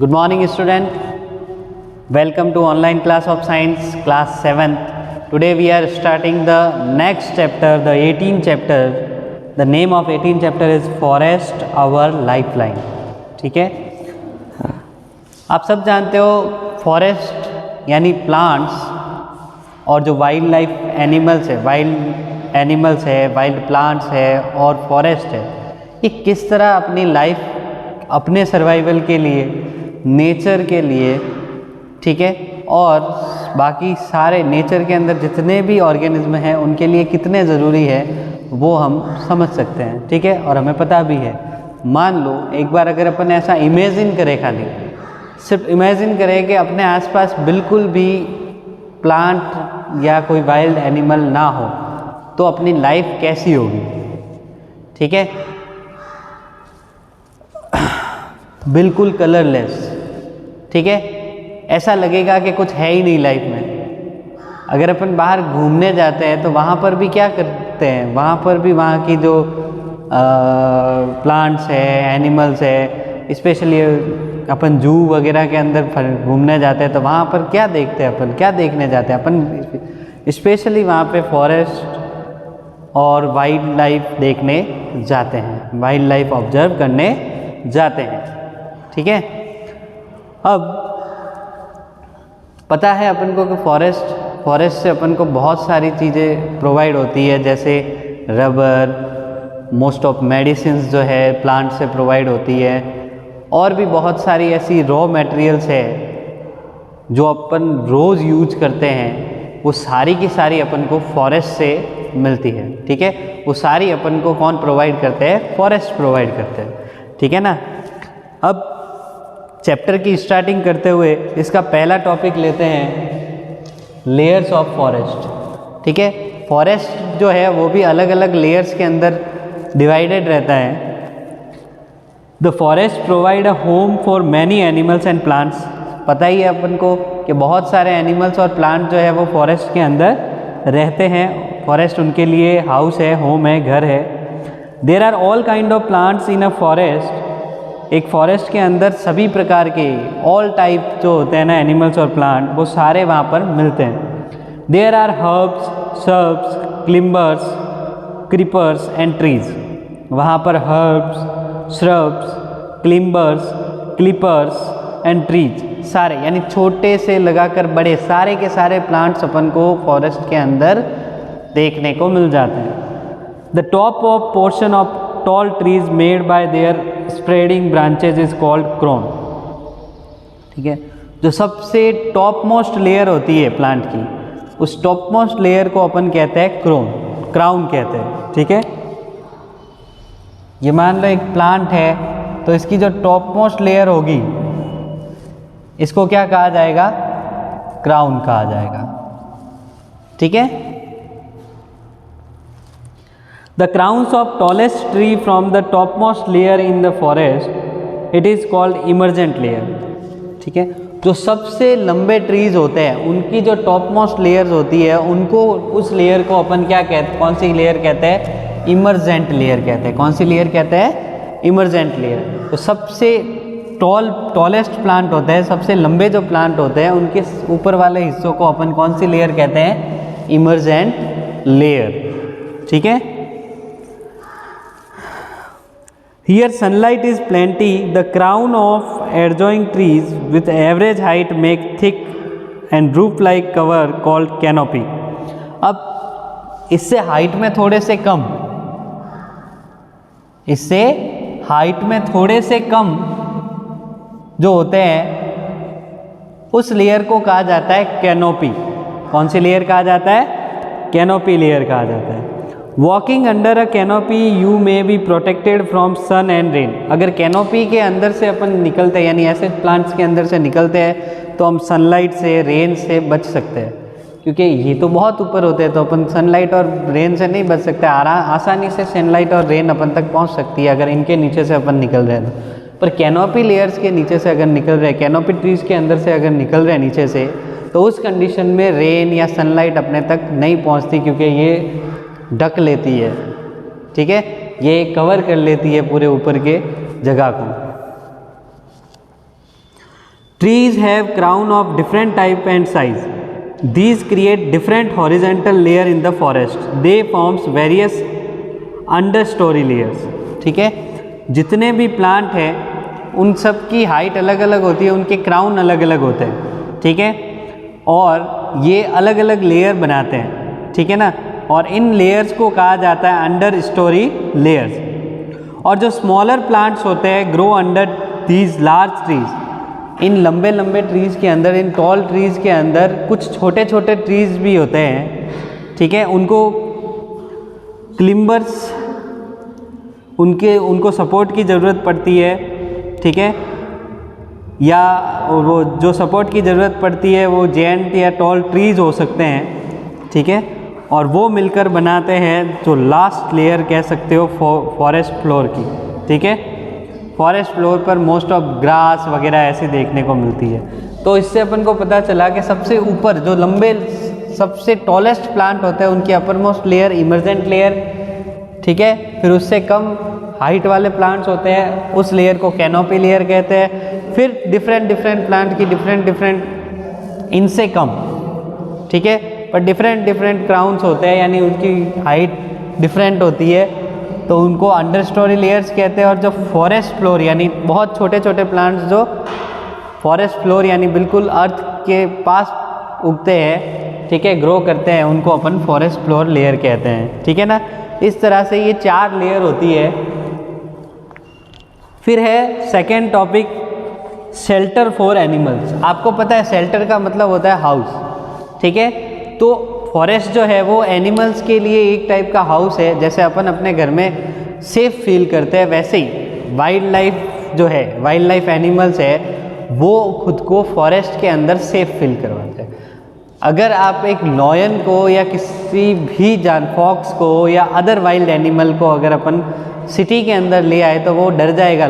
Good morning student. Welcome to online class of science class 7th. Today we are starting the next chapter, the 18th chapter. The name of 18th chapter is Forest Our Lifeline. ठीक है, आप सब जानते हो forest यानी plants और जो wild life animals है, वाइल्ड प्लांट्स है और फॉरेस्ट है, ये किस तरह अपनी लाइफ अपने सर्वाइवल के लिए, नेचर के लिए, ठीक है, और बाकी सारे नेचर के अंदर जितने भी ऑर्गेनिज्म हैं उनके लिए कितने ज़रूरी है वो हम समझ सकते हैं। ठीक है, और हमें पता भी है। मान लो एक बार अगर अपन ऐसा इमेजिन करें, खाली सिर्फ इमेजिन करें कि अपने आसपास बिल्कुल भी प्लांट या कोई वाइल्ड एनिमल ना हो तो अपनी लाइफ कैसी होगी। ठीक है, बिल्कुल कलरलेस। ठीक है, ऐसा लगेगा कि कुछ है ही नहीं लाइफ में। अगर अपन बाहर घूमने जाते हैं तो वहाँ पर भी क्या करते हैं, वहाँ पर भी वहाँ की जो प्लांट्स है, एनिमल्स है, स्पेशली अपन जू वगैरह के अंदर घूमने जाते हैं तो वहाँ पर क्या देखते हैं, अपन क्या देखने जाते हैं, अपन स्पेशली वहाँ पे फॉरेस्ट और वाइल्ड लाइफ देखने जाते हैं, वाइल्ड लाइफ ऑब्जर्व करने जाते हैं। ठीक है, अब पता है अपन को कि फॉरेस्ट से अपन को बहुत सारी चीज़ें प्रोवाइड होती है, जैसे रबर, मोस्ट ऑफ मेडिसिन्स जो है प्लांट से प्रोवाइड होती है, और भी बहुत सारी ऐसी रॉ मटेरियल्स है जो अपन रोज़ यूज करते हैं, वो सारी की सारी अपन को फॉरेस्ट से मिलती है। ठीक है, वो सारी अपन को कौन प्रोवाइड करते हैं, फॉरेस्ट प्रोवाइड करते हैं। ठीक है ना, अब चैप्टर की स्टार्टिंग करते हुए इसका पहला टॉपिक लेते हैं, लेयर्स ऑफ फॉरेस्ट। ठीक है, फॉरेस्ट जो है वो भी अलग अलग लेयर्स के अंदर डिवाइडेड रहता है। The forest provide a home for many animals and plants. पता ही है अपन को कि बहुत सारे एनिमल्स और प्लांट जो है वो फॉरेस्ट के अंदर रहते हैं। फॉरेस्ट उनके लिए हाउस है, होम है, घर है। There are all kind of plants in a forest. एक फॉरेस्ट के अंदर सभी प्रकार के ऑल टाइप जो होते हैं ना एनिमल्स और प्लांट, वो सारे वहाँ पर मिलते हैं। There are herbs, shrubs, climbers, creepers and trees. वहाँ पर herbs, shrubs, climbers, clippers and trees, सारे यानी छोटे से लगाकर बड़े सारे के सारे प्लांट्स अपन को फॉरेस्ट के अंदर देखने को मिल जाते हैं। The top of portion of tall trees made by their spreading branches is called crown। ठीक है, जो सबसे टॉप मोस्ट लेयर होती है प्लांट की, उस टॉप मोस्ट लेयर को अपन कहते हैं क्राउन कहते हैं। ठीक है, ये मान लो एक प्लांट है तो इसकी जो टॉप मोस्ट लेयर होगी इसको क्या कहा जाएगा, क्राउन कहा जाएगा। ठीक है, The crowns of tallest tree from the topmost layer in the forest, it is called emergent layer। ठीक है, जो सबसे लंबे ट्रीज होते हैं उनकी जो टॉप मोस्ट लेयर्स होती है उनको, उस लेयर को अपन क्या कहते हैं, कौन सी लेयर कहते हैं, इमर्जेंट लेयर कहते हैं। कौन सी लेयर कहते हैं, इमर्जेंट लेयर। तो सबसे टॉलेस्ट प्लांट होते हैं, सबसे लंबे जो प्लांट होते हैं उनके ऊपर वाले हिस्सों को अपन कौन सी लेयर कहते हैं, इमर्जेंट लेयर। ठीक है, here sunlight is plenty, the crown of adjoining trees with average height make thick and roof like cover called canopy। अब इससे हाइट में थोड़े से कम, इससे हाइट में थोड़े से कम जो होते हैं उस लेयर को कहा जाता है कैनोपी। कौन सी लेयर कहा जाता है, कैनोपी लेयर कहा जाता है। Walking under a canopy you may be protected from sun and rain. अगर कैनोपी के अंदर से अपन निकलते हैं, यानी ऐसे प्लांट्स के अंदर से निकलते हैं तो हम सनलाइट से, रेन से बच सकते हैं, क्योंकि ये तो बहुत ऊपर होते हैं तो अपन सनलाइट और रेन से नहीं बच सकते। आसानी से सनलाइट और रेन अपन तक पहुंच सकती है अगर इनके नीचे से अपन निकल रहे हैं तो। पर कैनोपी लेयर्स के नीचे से अगर निकल रहे हैं, कैनोपी ट्रीज के अंदर से अगर निकल रहे हैं नीचे से, तो उस कंडीशन में रेन या सनलाइट अपने तक नहीं पहुँचती, क्योंकि ये ढक लेती है। ठीक है, ये कवर कर लेती है पूरे ऊपर के जगह को। Trees have crown of different type and size. These create different horizontal layer in the forest. They forms various understory layers. ठीक है, जितने भी प्लांट हैं उन सब की हाइट अलग अलग होती है, उनके क्राउन अलग अलग होते हैं, ठीक है, और ये अलग अलग लेयर बनाते हैं, ठीक है ना, और इन लेयर्स को कहा जाता है अंडर स्टोरी लेयर्स। और जो स्मॉलर प्लांट्स होते हैं grow under these large trees, इन लंबे लंबे ट्रीज़ के अंदर, इन टॉल ट्रीज़ के अंदर कुछ छोटे छोटे ट्रीज़ भी होते हैं, ठीक है, उनको क्लिम्बर्स, उनको सपोर्ट की ज़रूरत पड़ती है, ठीक है, या वो जो सपोर्ट की ज़रूरत पड़ती है वो जेंट या टॉल ट्रीज़ हो सकते हैं, ठीक है, और वो मिलकर बनाते हैं जो लास्ट लेयर कह सकते हो फॉरेस्ट फ्लोर की, ठीक है। फॉरेस्ट फ्लोर पर मोस्ट ऑफ ग्रास वगैरह ऐसे देखने को मिलती है। तो इससे अपन को पता चला कि सबसे ऊपर जो लंबे सबसे टॉलेस्ट प्लांट होते हैं उनकी upper most layer emergent layer, ठीक है, फिर उससे कम हाइट वाले प्लांट्स होते हैं उस लेयर को कैनोपी लेयर कहते हैं, फिर डिफरेंट प्लांट की डिफरेंट इनसे कम, ठीक है, पर डिफरेंट क्राउन्स होते हैं, यानी उनकी हाइट डिफरेंट होती है, तो उनको अंडर स्टोरी लेयर्स कहते हैं। और जो फॉरेस्ट फ्लोर यानी बहुत छोटे छोटे प्लांट्स जो फॉरेस्ट फ्लोर यानी बिल्कुल अर्थ के पास उगते हैं, ठीक है, ग्रो करते हैं, उनको अपन फॉरेस्ट फ्लोर लेयर कहते हैं, ठीक है ना। इस तरह से ये 4 लेयर होती है। फिर है second topic, shelter for animals. आपको पता है शेल्टर का मतलब होता है हाउस, ठीक है, तो फॉरेस्ट जो है वो एनिमल्स के लिए एक टाइप का हाउस है। जैसे अपन अपने घर में सेफ फील करते हैं, वैसे ही वाइल्ड लाइफ जो है, वाइल्ड लाइफ एनिमल्स है, वो खुद को फॉरेस्ट के अंदर सेफ फील करवाते हैं। अगर आप एक लॉयन को या किसी भी फॉक्स को या अदर वाइल्ड एनिमल को अगर अपन सिटी के अंदर ले आए तो वो डर जाएगा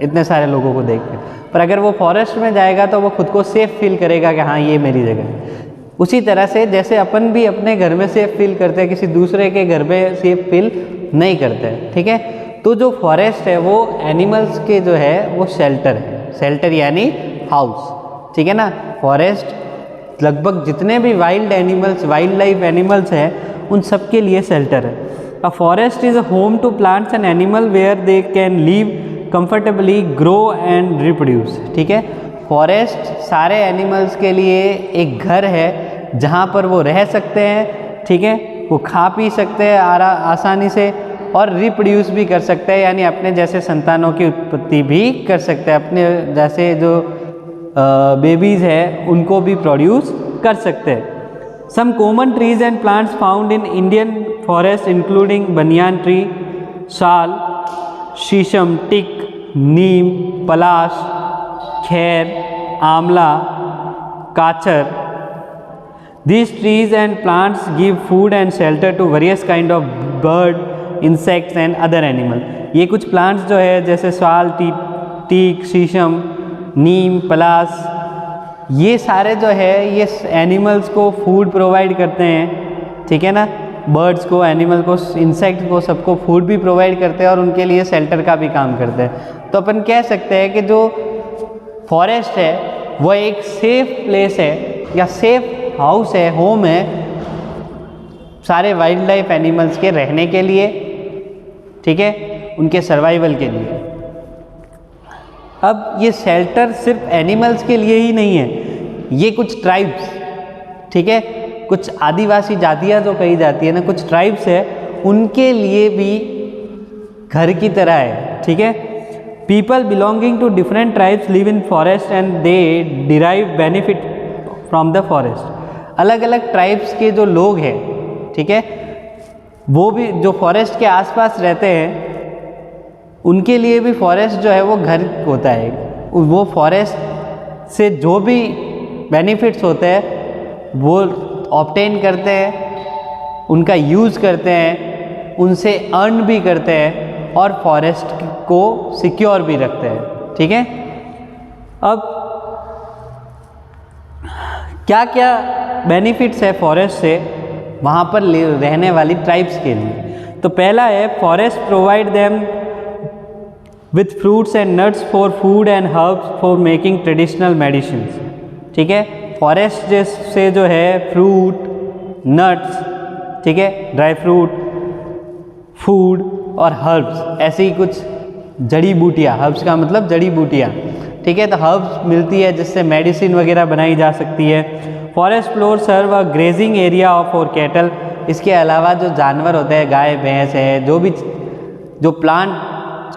इतने सारे लोगों को देख कर, पर अगर वो फॉरेस्ट में जाएगा तो वो खुद को सेफ फील करेगा कि हाँ ये मेरी जगह है। उसी तरह से जैसे अपन भी अपने घर में सेफ फील करते हैं, किसी दूसरे के घर में सेफ फील नहीं करते हैं, ठीक है। तो जो फॉरेस्ट है वो एनिमल्स के जो है वो शेल्टर है, शेल्टर यानी हाउस, ठीक है ना। फॉरेस्ट लगभग जितने भी wild animals, wild life animals हैं, उन सब के लिए शेल्टर है। A forest is a home to plants and animal where they can live comfortably, grow and reproduce, ठीक है। फॉरेस्ट सारे एनिमल्स के लिए एक घर है जहाँ पर वो रह सकते हैं, ठीक है, वो खा पी सकते हैं आसानी से और रिप्रोड्यूस भी कर सकते हैं, यानी अपने जैसे संतानों की उत्पत्ति भी कर सकते हैं, अपने जैसे जो बेबीज़ है उनको भी प्रोड्यूस कर सकते हैं। Some common trees and plants found in Indian forest including banyan tree, sal, sheesham, टिक, नीम, पलाश, खैर, आंवला, काचर। These trees and plants give food and shelter to various kind of bird, insects and other animal. ये कुछ प्लांट्स जो है जैसे साल, टीक, शीशम, नीम, पलाश, ये सारे जो है ये एनिमल्स को फूड प्रोवाइड करते हैं, ठीक है ना। बर्ड्स को, एनिमल को, इंसेक्ट को, सबको फूड भी प्रोवाइड करते हैं और उनके लिए शेल्टर का भी काम करते हैं। तो अपन कह सकते हैं कि जो फॉरेस्ट है वो एक सेफ प्लेस है या सेफ हाउस है, होम है सारे वाइल्ड लाइफ एनिमल्स के रहने के लिए, ठीक है, उनके सर्वाइवल के लिए। अब ये शेल्टर सिर्फ एनिमल्स के लिए ही नहीं है, ये कुछ ट्राइब्स, ठीक है, कुछ आदिवासी जातियाँ जो कही जाती है ना, कुछ ट्राइब्स है, उनके लिए भी घर की तरह है, ठीक है। People belonging to different tribes live in forest and they derive benefit from the forest. अलग अलग ट्राइब्स के जो लोग हैं, ठीक है, वो भी जो फॉरेस्ट के आसपास रहते हैं उनके लिए भी फॉरेस्ट जो है वो घर होता है। वो फॉरेस्ट से जो भी बेनिफिट्स होते हैं वो ऑब्टेन करते हैं, उनका यूज़ करते हैं, उनसे अर्न भी करते हैं और फॉरेस्ट को सिक्योर भी रखते हैं, ठीक है। अब क्या क्या बेनिफिट्स है फॉरेस्ट से वहाँ पर रहने वाली ट्राइब्स के लिए? तो पहला है forest provide them with fruits and nuts for food and herbs for making traditional medicines. ठीक है, फॉरेस्ट से जो है फ्रूट, नट्स, ठीक है, ड्राई फ्रूट, फूड और हर्ब्स, ऐसे ही कुछ जड़ी बूटियाँ, हर्ब्स का मतलब जड़ी बूटियाँ, ठीक है, तो हर्ब्स मिलती है जिससे मेडिसिन वगैरह बनाई जा सकती है। Forest floor serve a grazing area of for cattle. इसके अलावा जो जानवर होते हैं, गाय भैंस है, जो प्लांट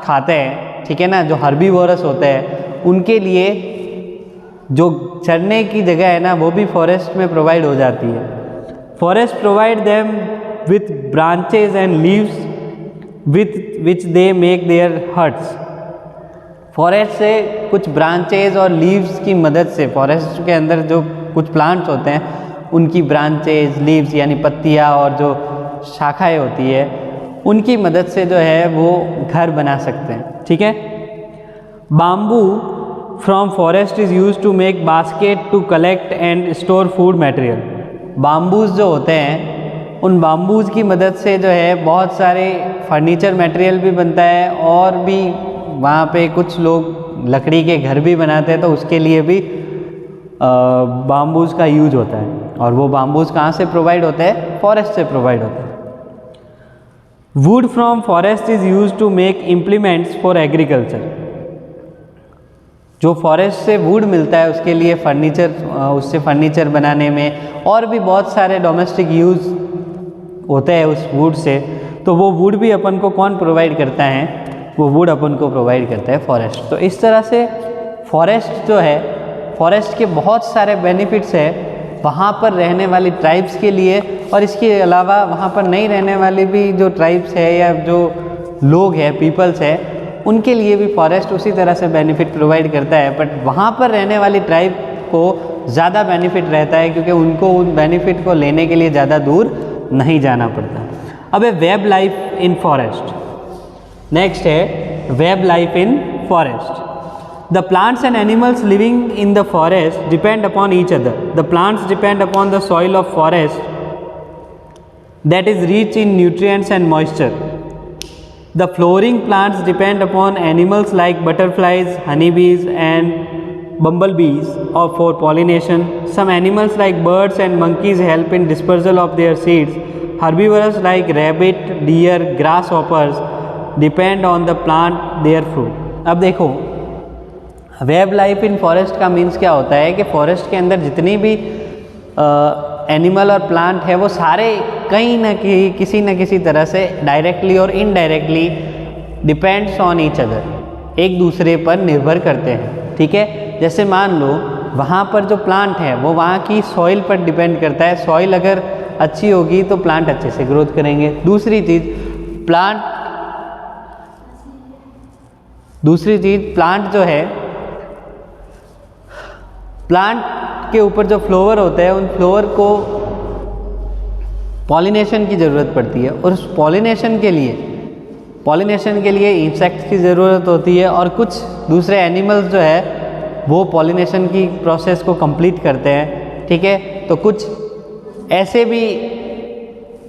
खाते हैं, ठीक है ना, जो हर्बीवोरस होते हैं, उनके लिए जो चरने की जगह है ना, वो भी फॉरेस्ट में प्रोवाइड हो जाती है। Forest provide them with branches and leaves with which they make their huts. Forest से कुछ ब्रांचेज और लीव्स की मदद से, फॉरेस्ट के अंदर जो कुछ प्लांट्स होते हैं उनकी ब्रांचेज, लीव्स यानी पत्तियाँ और जो शाखाएं होती है, उनकी मदद से जो है वो घर बना सकते हैं। ठीक है, bamboo from forest is use to make basket to collect and store food material. Bamboos जो होते हैं, उन बाम्बूज की मदद से जो है बहुत सारे फर्नीचर मटेरियल भी बनता है, और भी वहाँ पे कुछ लोग लकड़ी के घर भी बनाते हैं, तो उसके लिए भी बाम्बूज का यूज होता है। और वो बाम्बूज कहाँ से प्रोवाइड होते हैं? फॉरेस्ट से प्रोवाइड होते हैं। Wood from forest is use to make implements for agriculture. जो फॉरेस्ट से वुड मिलता है उसके लिए फर्नीचर, उससे फर्नीचर बनाने में और भी बहुत सारे डोमेस्टिक यूज़ होते हैं उस वुड से। तो वो वुड भी अपन को कौन प्रोवाइड करता है? वो वुड अपन को प्रोवाइड करता है फॉरेस्ट। तो इस तरह से फॉरेस्ट जो है, फॉरेस्ट के बहुत सारे बेनिफिट्स है वहाँ पर रहने वाली ट्राइब्स के लिए, और इसके अलावा वहाँ पर नहीं रहने वाली भी जो ट्राइब्स है या जो लोग हैं, पीपल्स है, उनके लिए भी फॉरेस्ट उसी तरह से बेनिफिट प्रोवाइड करता है। बट वहाँ पर रहने वाली ट्राइब को ज़्यादा बेनिफिट रहता है, क्योंकि उनको उन बेनिफिट को लेने के लिए ज़्यादा दूर नहीं जाना पड़ता। अब है web life in forest. Next है web life in forest. The plants and animals living in the forest depend upon each other. The plants depend upon the soil of forest that is rich in nutrients and moisture. The flowering plants depend upon animals like butterflies, honeybees and bumblebees for pollination. Some animals like birds and monkeys help in dispersal of their seeds. Herbivores like rabbit, deer, grasshoppers depend on the plant, their fruit. अब देखो, web life in forest का means क्या होता है कि forest के अंदर जितनी भी एनिमल और प्लांट है वो सारे कहीं ना कहीं किसी न किसी तरह से डायरेक्टली और indirectly depends on each other, एक दूसरे पर निर्भर करते हैं। ठीक है, जैसे मान लो वहाँ पर जो प्लांट है वो वहाँ की सॉइल पर डिपेंड करता है। सॉइल अगर अच्छी होगी तो प्लांट अच्छे से ग्रोथ करेंगे। दूसरी चीज़ प्लांट जो है, प्लांट के ऊपर जो फ्लावर होते हैं उन फ्लावर को पॉलिनेशन की ज़रूरत पड़ती है, और उस पॉलिनेशन के लिए इंसेक्ट्स की ज़रूरत होती है, और कुछ दूसरे एनिमल्स जो है वो पॉलिनेशन की प्रोसेस को कंप्लीट करते हैं। ठीक है, तो कुछ ऐसे भी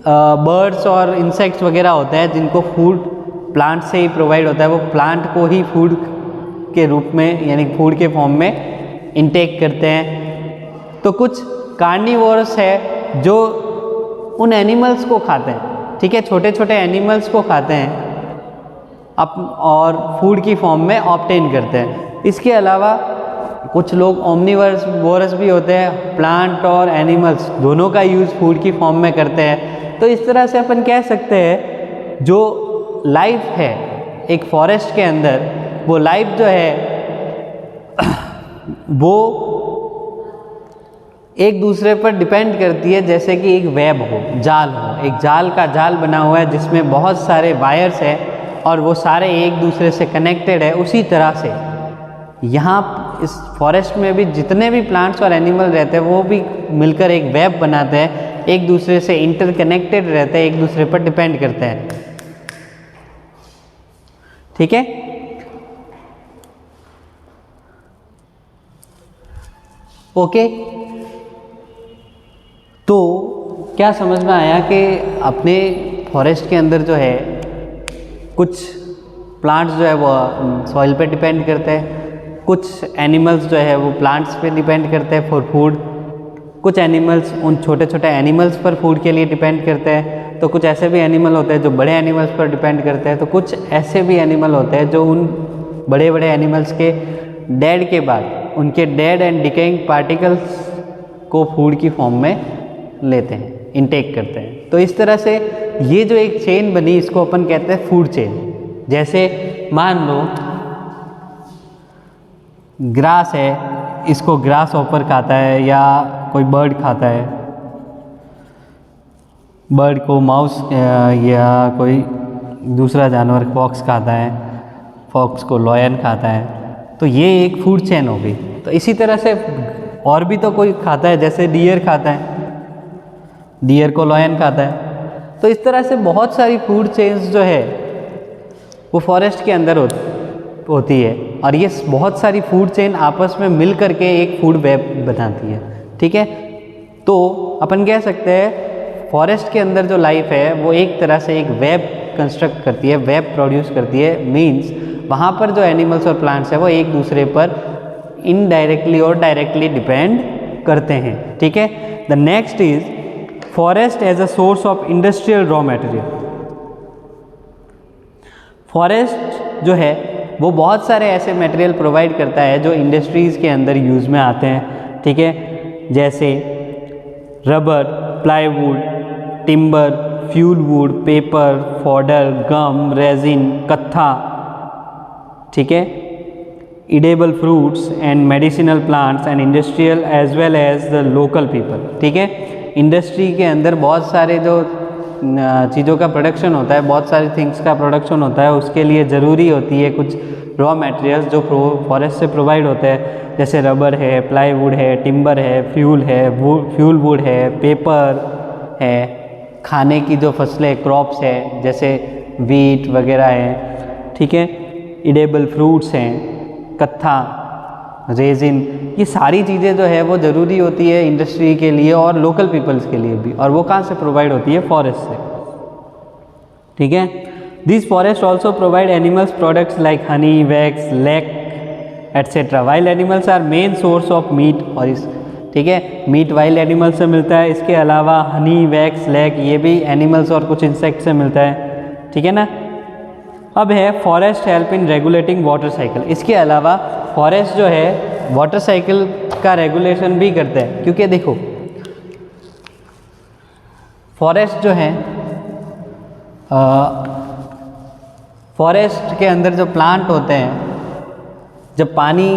बर्ड्स और इंसेक्ट्स वगैरह होते हैं जिनको फूड प्लांट से ही प्रोवाइड होता है, वो प्लांट को ही फूड के रूप में यानी फूड के फॉर्म में इनटेक करते हैं। तो कुछ कार्निवोरस है जो उन एनिमल्स को खाते हैं। ठीक है, छोटे छोटे एनिमल्स को खाते हैं और फूड की फॉर्म में ऑब्टेन करते हैं। इसके अलावा कुछ लोग ओमनिवोरस भी होते हैं, प्लांट और एनिमल्स दोनों का यूज़ फूड की फॉर्म में करते हैं। तो इस तरह से अपन कह सकते हैं जो लाइफ है एक फॉरेस्ट के अंदर, वो लाइफ जो है वो एक दूसरे पर डिपेंड करती है। जैसे कि एक वेब हो, जाल हो, एक जाल बना हुआ है जिसमें बहुत सारे वायर्स हैं और वो सारे एक दूसरे से कनेक्टेड है। उसी तरह से यहाँ इस फॉरेस्ट में भी जितने भी प्लांट्स और एनिमल रहते हैं वो भी मिलकर एक वेब बनाते हैं, एक दूसरे से इंटरकनेक्टेड रहते हैं, एक दूसरे पर डिपेंड करते हैं। ठीक है, ओके। तो क्या समझ में आया कि अपने फॉरेस्ट के अंदर जो है कुछ प्लांट्स जो है वो सॉइल पे डिपेंड करते हैं, कुछ एनिमल्स जो है वो प्लांट्स पे डिपेंड करते हैं फॉर फूड, कुछ एनिमल्स उन छोटे छोटे एनिमल्स पर फूड के लिए डिपेंड करते हैं, तो कुछ ऐसे भी एनिमल होते हैं जो बड़े एनिमल्स पर डिपेंड करते हैं, तो कुछ ऐसे भी एनिमल होते हैं जो उन बड़े बड़े एनिमल्स के डेड के बाद उनके डेड एंड डिकेइंग पार्टिकल्स को फूड की फॉर्म में लेते हैं, इनटेक करते हैं। तो इस तरह से ये जो एक चेन बनी इसको अपन कहते हैं फूड चेन। जैसे मान लो ग्रास है, इसको ग्रास हॉपर खाता है या कोई बर्ड खाता है, बर्ड को माउस या कोई दूसरा जानवर फॉक्स खाता है, फॉक्स को लॉयन खाता है, तो ये एक फूड चेन हो गई। तो इसी तरह से और भी तो कोई खाता है, जैसे डियर खाता है, डियर को लॉयन खाता है। तो इस तरह से बहुत सारी फूड चेन्स जो है वो फॉरेस्ट के अंदर होती है, और ये बहुत सारी फूड चेन आपस में मिल करके एक फूड वेब बनाती है। ठीक है, तो अपन कह सकते हैं फॉरेस्ट के अंदर जो लाइफ है वो एक तरह से एक वेब कंस्ट्रक्ट करती है, वेब प्रोड्यूस करती है। मीन्स वहाँ पर जो एनिमल्स और प्लांट्स है वो एक दूसरे पर इनडायरेक्टली और डायरेक्टली डिपेंड करते हैं। ठीक है, the next is forest as a source of industrial raw material. Forest जो है वो बहुत सारे ऐसे मटेरियल प्रोवाइड करता है जो इंडस्ट्रीज़ के अंदर यूज़ में आते हैं। ठीक है, जैसे rubber, plywood, timber, fuel wood, paper, fodder, gum, resin, कत्था। ठीक है, eatable fruits and medicinal plants and industrial as well as the local people। ठीक है, इंडस्ट्री के अंदर बहुत सारे जो चीज़ों का प्रोडक्शन होता है, बहुत सारी थिंग्स का प्रोडक्शन होता है, उसके लिए ज़रूरी होती है कुछ रॉ मटेरियल्स जो फॉरेस्ट से प्रोवाइड होते हैं, जैसे रबर है, प्लाईवुड है, टिम्बर है, फ्यूल वुड है, पेपर है, खाने की जो फसलें क्रॉप्स है जैसे वीट वगैरह है। ठीक है, ईडेबल फ्रूट्स हैं, कत्था, रेजिन, ये सारी चीज़ें जो है वो ज़रूरी होती है इंडस्ट्री के लिए और लोकल पीपल्स के लिए भी, और वो कहाँ से प्रोवाइड होती है? फॉरेस्ट से। ठीक है, this forest also provide animals products like honey, wax, lac etcetera. Wild animals are main source of meat और इस ठीक है, मीट वाइल्ड एनिमल्स से मिलता है, इसके अलावा हनी, वैक्स, लैक ये भी एनिमल्स और कुछ इंसेक्ट से मिलता है। ठीक है ना। अब है forest help in regulating water cycle. इसके अलावा फॉरेस्ट जो है वाटर साइकिल का रेगुलेशन भी करते हैं, क्योंकि देखो फॉरेस्ट जो है फॉरेस्ट के अंदर जो प्लांट होते हैं, जब पानी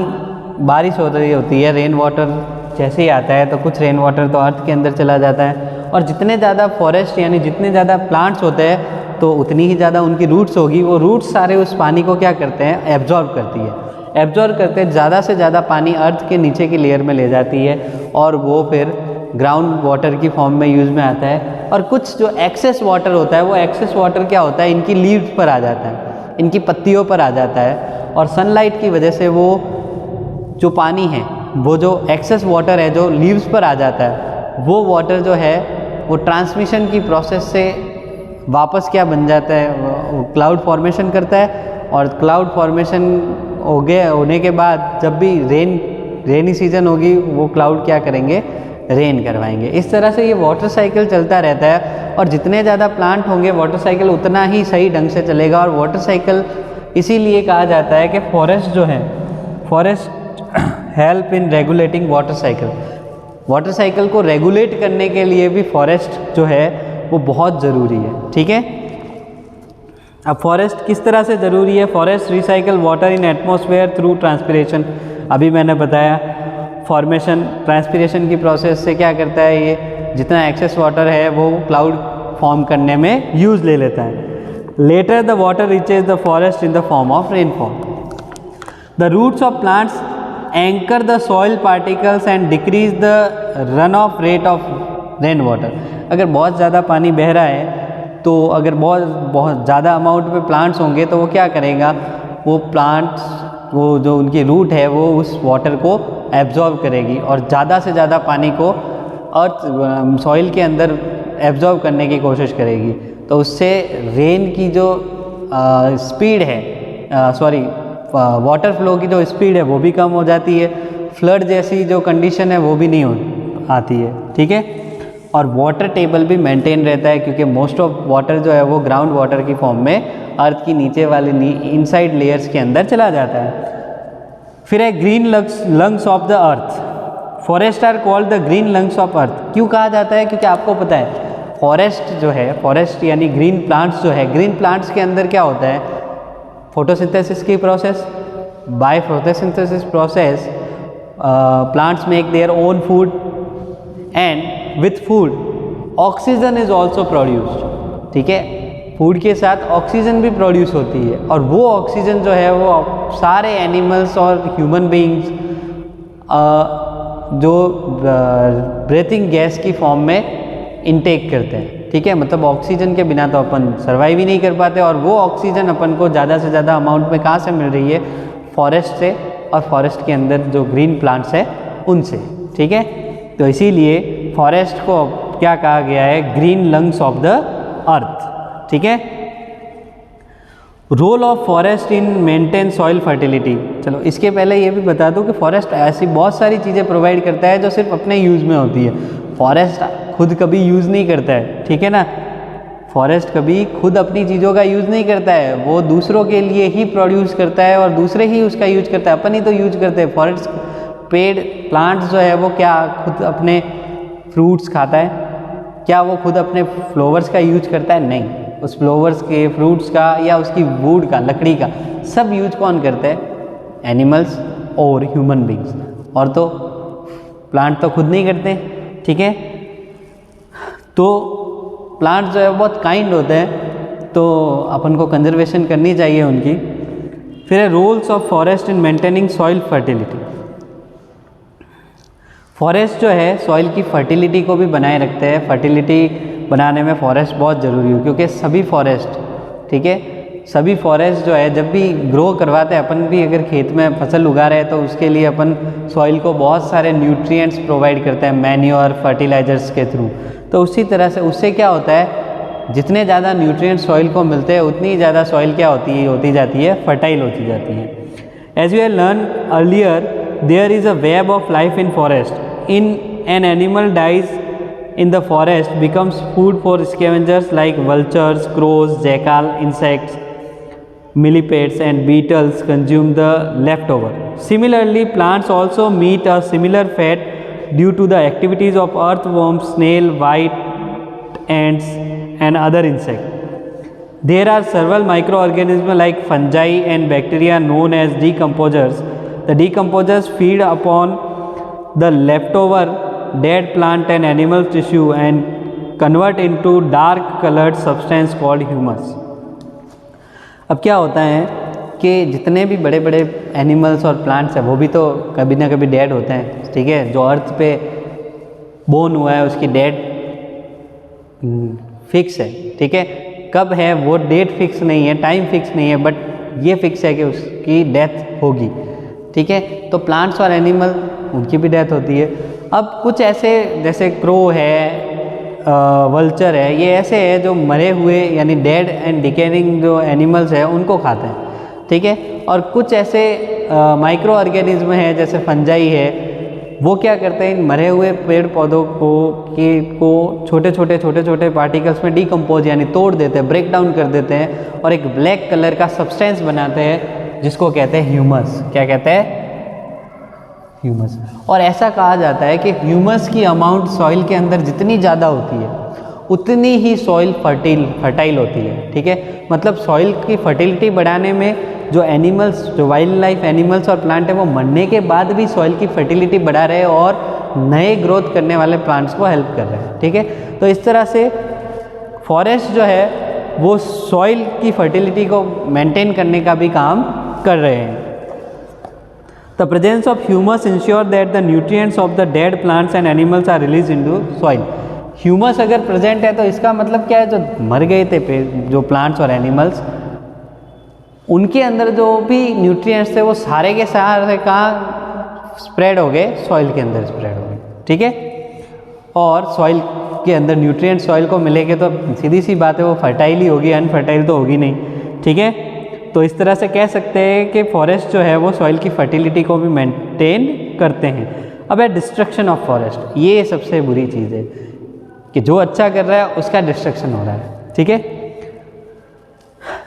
बारिश हो रही होती है, रेन वाटर जैसे ही आता है तो कुछ रेन वाटर तो अर्थ के अंदर चला जाता है, और जितने ज़्यादा फॉरेस्ट यानी जितने ज़्यादा प्लांट्स होते हैं तो उतनी ही ज़्यादा उनकी रूट्स होगी, वो रूट्स सारे उस पानी को क्या करते हैं? एब्जॉर्ब करती है। एब्जॉर्ब करते हैं, ज़्यादा से ज़्यादा पानी अर्थ के नीचे की लेयर में ले जाती है और वो फिर ग्राउंड वाटर की फॉर्म में यूज़ में आता है। और कुछ जो एक्सेस वाटर होता है, वो एक्सेस वाटर क्या होता है? इनकी लीव्स पर आ जाता है, इनकी पत्तियों पर आ जाता है, और सनलाइट की वजह से वो जो पानी है, वो जो एक्सेस वाटर है जो लीव्स पर आ जाता है, वो वाटर जो है वो ट्रांसमिशन की प्रोसेस से वापस क्या बन जाता है? क्लाउड फॉर्मेशन करता है, और क्लाउड फॉर्मेशन होने के बाद जब भी रेनी सीजन होगी वो क्लाउड क्या करेंगे? रेन करवाएंगे। इस तरह से ये वाटर साइकिल चलता रहता है, और जितने ज़्यादा प्लांट होंगे वाटर साइकिल उतना ही सही ढंग से चलेगा। और वाटर साइकिल इसीलिए कहा जाता है कि फॉरेस्ट जो है, forest help in regulating water cycle. Water cycle को रेगुलेट करने के लिए भी फॉरेस्ट जो है वो बहुत ज़रूरी है। ठीक है, अब फॉरेस्ट किस तरह से ज़रूरी है? Forest recycle water in atmosphere through transpiration. अभी मैंने बताया फॉर्मेशन ट्रांसपिरेशन की प्रोसेस से क्या करता है, ये जितना एक्सेस वाटर है वो क्लाउड फॉर्म करने में यूज़ ले लेता है। Later the water reaches the forest in the form of rainfall. The roots of plants anchor the soil particles and decrease the run off rate of rain water. अगर बहुत ज़्यादा पानी बह रहा है तो अगर बहुत ज़्यादा अमाउंट में प्लांट्स होंगे तो वो क्या करेगा? वो प्लांट्स वो जो उनकी रूट है वो उस वाटर को एब्जॉर्ब करेगी और ज़्यादा से ज़्यादा पानी को अर्थ सॉइल के अंदर एब्जॉर्ब करने की कोशिश करेगी। तो उससे रेन की जो स्पीड है सॉरी वाटर फ्लो की जो स्पीड है वो भी कम हो जाती है, फ्लड जैसी जो कंडीशन है वो भी नहीं हो आती है, ठीक है। और वाटर टेबल भी मेंटेन रहता है, क्योंकि मोस्ट ऑफ वाटर जो है वो ग्राउंड वाटर की फॉर्म में अर्थ की नीचे वाले इनसाइड लेयर्स के अंदर चला जाता है। फिर है green lungs of the earth. Forest are called the green lungs of earth. क्यों कहा जाता है? क्योंकि आपको पता है फॉरेस्ट जो है, फॉरेस्ट यानी ग्रीन प्लांट्स जो है, ग्रीन प्लांट्स के अंदर क्या होता है? फोटोसिंथेसिस की process. By photosynthesis process plants make their own food and with food oxygen is also produced, ठीक है। फूड के साथ ऑक्सीजन भी प्रोड्यूस होती है, और वो ऑक्सीजन जो है वो सारे एनिमल्स और ह्यूमन बीइंग्स जो ब्रीथिंग गैस की फॉर्म में इनटेक करते हैं, ठीक है। मतलब ऑक्सीजन के बिना तो अपन सर्वाइव ही नहीं कर पाते, और वो ऑक्सीजन अपन को ज़्यादा से ज़्यादा अमाउंट में कहाँ से मिल रही है? फॉरेस्ट से, और फॉरेस्ट के अंदर जो ग्रीन प्लांट्स है उनसे, ठीक है। तो इसीलिए फॉरेस्ट को क्या कहा गया है? Green lungs of the earth, ठीक है। Role of forest in maintain soil fertility. चलो इसके पहले ये भी बता दूं कि फॉरेस्ट ऐसी बहुत सारी चीज़ें प्रोवाइड करता है जो सिर्फ अपने यूज़ में होती है। फॉरेस्ट खुद कभी यूज़ नहीं करता है, ठीक है ना। फॉरेस्ट कभी खुद अपनी चीज़ों का यूज़ नहीं करता है, वो दूसरों के लिए ही प्रोड्यूस करता है और दूसरे ही उसका यूज करता है, अपन ही तो यूज करते हैं। फॉरेस्ट पेड़ प्लांट्स जो है वो क्या खुद अपने फ्रूट्स खाता है? क्या वो खुद अपने फ्लावर्स का यूज करता है? नहीं। उस फ्लावर्स के, फ्रूट्स का, या उसकी वुड का, लकड़ी का, सब यूज कौन करते हैं? एनिमल्स और ह्यूमन बींग्स। और तो प्लांट तो खुद नहीं करते, ठीक है। तो प्लांट जो है बहुत काइंड होते हैं, तो अपन को कंजर्वेशन करनी चाहिए उनकी। फिर है roles of forest in maintaining soil fertility. Forest जो है सॉइल की फर्टिलिटी को भी बनाए रखते हैं। फर्टिलिटी बनाने में फॉरेस्ट बहुत ज़रूरी है, क्योंकि सभी फॉरेस्ट, ठीक है, सभी फॉरेस्ट जो है जब भी ग्रो करवाते हैं, अपन भी अगर खेत में फसल उगा रहे हैं तो उसके लिए अपन सॉइल को बहुत सारे न्यूट्रिएंट्स प्रोवाइड करते हैं मैन्योर, फर्टिलाइजर्स के थ्रू। तो उसी तरह से उससे क्या होता है? जितने ज़्यादा न्यूट्रिएंट्स सॉइल को मिलते हैं उतनी ज़्यादा सॉइल क्या होती जाती है? फर्टाइल होती जाती है। As we have learn earlier, there is a web of life in forest. In an animal dies in the forest becomes food for scavengers like vultures, crows, jackal, insects, millipedes and beetles consume the leftover. Similarly, plants also meet a similar fate due to the activities of earthworms, snail, white ants and other insects. There are several microorganisms like fungi and bacteria known as decomposers. The decomposers feed upon the leftover dead plant and animal tissue and convert into dark colored substance called humus. अब क्या होता है कि जितने भी बड़े बड़े animals और प्लांट्स हैं वो भी तो कभी ना कभी डेड होते हैं, ठीक है। जो अर्थ पे बोर्न हुआ है उसकी डेट फिक्स है, ठीक है। कब है वो डेट फिक्स नहीं है, टाइम फिक्स नहीं है, बट ये फिक्स है कि उसकी डेथ होगी, ठीक है। तो प्लांट्स और एनिमल उनकी भी डेथ होती है। अब कुछ ऐसे जैसे क्रो है, वल्चर है, ये ऐसे है जो मरे हुए यानी डेड एंड डिकेनिंग जो एनिमल्स है उनको खाते हैं, ठीक है। और कुछ ऐसे माइक्रो ऑर्गेनिज्म है जैसे फंजाई है, वो क्या करते हैं? इन मरे हुए पेड़ पौधों को छोटे छोटे पार्टिकल्स में डिकम्पोज यानी तोड़ देते हैं, ब्रेक डाउन कर देते हैं और एक ब्लैक कलर का सब्सटेंस बनाते हैं जिसको कहते हैं ह्यूमस। क्या कहते हैं? ह्यूमस। और ऐसा कहा जाता है कि ह्यूमस की अमाउंट सॉइल के अंदर जितनी ज़्यादा होती है उतनी ही सॉइल फर्टाइल होती है, ठीक है। मतलब सॉइल की फर्टिलिटी बढ़ाने में जो एनिमल्स, जो वाइल्ड लाइफ एनिमल्स और प्लांट है वो मरने के बाद भी सॉइल की फर्टिलिटी बढ़ा रहे हैं और नए ग्रोथ करने वाले प्लांट्स को हेल्प कर रहे हैं, ठीक है। तो इस तरह से फॉरेस्ट जो है वो सॉइल की फर्टिलिटी को मेंटेन करने का भी काम कर रहे हैं। The presence of humus ensure that the nutrients of the dead plants and animals are release into soil. Humus अगर प्रेजेंट है तो इसका मतलब क्या है? जो मर गए थे पेड़, जो प्लांट्स और एनिमल्स, उनके अंदर जो भी न्यूट्रिएंट्स थे वो सारे के सारे कहाँ स्प्रेड हो गए? सॉइल के अंदर स्प्रेड हो गए, ठीक है। और सॉइल के अंदर न्यूट्रिएंट सॉइल को मिलेंगे तो सीधी सी बात है वो फर्टाइल ही होगी, अनफर्टाइल तो होगी नहीं, ठीक है। तो इस तरह से कह सकते हैं कि फॉरेस्ट जो है वो सॉइल की फर्टिलिटी को भी मेंटेन करते हैं। अब है डिस्ट्रक्शन ऑफ फॉरेस्ट, ये सबसे बुरी चीज़ है कि जो अच्छा कर रहा है उसका डिस्ट्रक्शन हो रहा है, ठीक है।